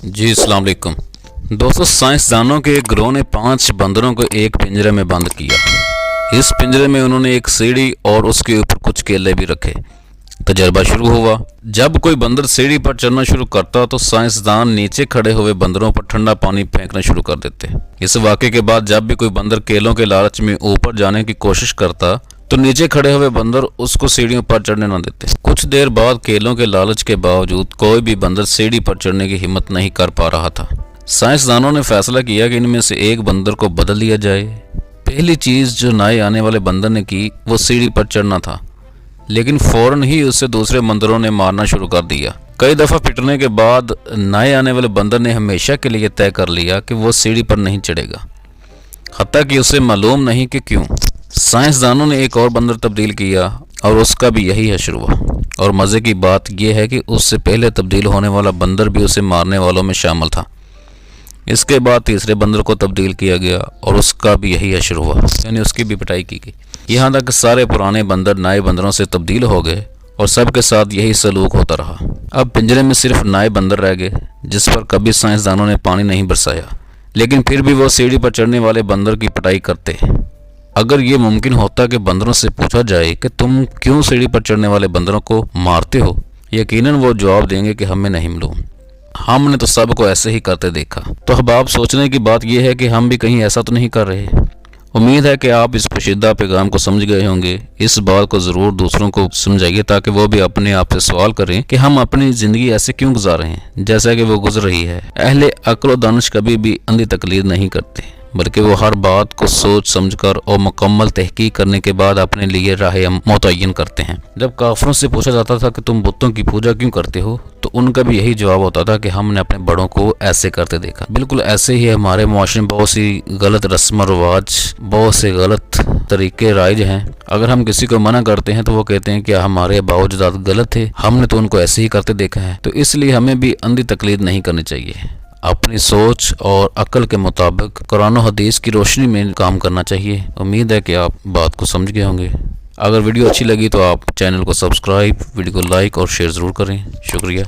जी अस्सलाम वालेकुम दोस्तों, साइंसदानों के एक ग्रोह ने 5 बंदरों को एक पिंजरे में बंद किया। इस पिंजरे में उन्होंने एक सीढ़ी और उसके ऊपर कुछ केले भी रखे। तजर्बा शुरू हुआ। जब कोई बंदर सीढ़ी पर चढ़ना शुरू करता तो साइंसदान नीचे खड़े हुए बंदरों पर ठंडा पानी फेंकना शुरू कर देते। इस वाक़े के बाद जब भी कोई बंदर केलों के लालच में ऊपर जाने की कोशिश करता तो नीचे खड़े हुए बंदर उसको सीढ़ियों पर चढ़ने न देते। कुछ देर बाद केलों के लालच के बावजूद कोई भी बंदर सीढ़ी पर चढ़ने की हिम्मत नहीं कर पा रहा था। साइंसदानों ने फैसला किया कि इनमें से एक बंदर को बदल लिया जाए। पहली चीज़ जो नए आने वाले बंदर ने की वो सीढ़ी पर चढ़ना था, लेकिन फौरन ही उससे दूसरे बंदरों ने मारना शुरू कर दिया। कई दफ़ा पिटने के बाद नए आने वाले बंदर ने हमेशा के लिए तय कर लिया कि वो सीढ़ी पर नहीं चढ़ेगा, हत्ता कि उसे मालूम नहीं कि क्यों। साइंसदानों ने एक और बंदर तब्दील किया और उसका भी यही हश्र हुआ। और मज़े की बात यह है कि उससे पहले तब्दील होने वाला बंदर भी उसे मारने वालों में शामिल था। इसके बाद तीसरे बंदर को तब्दील किया गया और उसका भी यही हश्र हुआ, यानी उसकी भी पिटाई की गई। यहाँ तक सारे पुराने बंदर नए बंदरों से तब्दील हो गए और सबके साथ यही सलूक होता रहा। अब पिंजरे में सिर्फ नए बंदर रह गए जिस पर कभी साइंसदानों ने पानी नहीं बरसाया, लेकिन फिर भी वो सीढ़ी पर चढ़ने वाले बंदर की पिटाई करते। अगर ये मुमकिन होता कि बंदरों से पूछा जाए कि तुम क्यों सीढ़ी पर चढ़ने वाले बंदरों को मारते हो, यकीनन वो जवाब देंगे कि हमें नहीं मालूम, हमने तो सबको ऐसे ही करते देखा। तो अब आप सोचने की बात यह है कि हम भी कहीं ऐसा तो नहीं कर रहे। उम्मीद है कि आप इस पोशीदा पैगाम को समझ गए होंगे। इस बात को ज़रूर दूसरों को समझाइए ताकि वो भी अपने आप से सवाल करें कि हम अपनी ज़िंदगी ऐसे क्यों गुजार रहे हैं जैसा कि वो गुजर रही है। अहले अक्ल व दानिश कभी भी अंधी तकलीद नहीं करते, बल्कि वो हर बात को सोच समझकर और मुकम्मल तहकीक करने के बाद अपने लिए राह मुतय्यन करते हैं। जब काफिरों से पूछा जाता था कि तुम बुतों की पूजा क्यों करते हो, तो उनका भी यही जवाब होता था कि हमने अपने बड़ों को ऐसे करते देखा। बिल्कुल ऐसे ही हमारे मुआशरे में बहुत सी गलत रस्म रवाज, बहुत से गलत तरीके राइज हैं। अगर हम किसी को मना करते हैं तो वो कहते हैं कि हमारे बावजूद गलत थे, हमने तो उनको ऐसे ही करते देखा है। तो इसलिए हमें भी अंधी तकलीद नहीं करनी चाहिए। अपनी सोच और अक्ल के मुताबिक कुरान और हदीस की रोशनी में काम करना चाहिए। उम्मीद है कि आप बात को समझ गए होंगे। अगर वीडियो अच्छी लगी तो आप चैनल को सब्सक्राइब, वीडियो को लाइक और शेयर ज़रूर करें। शुक्रिया।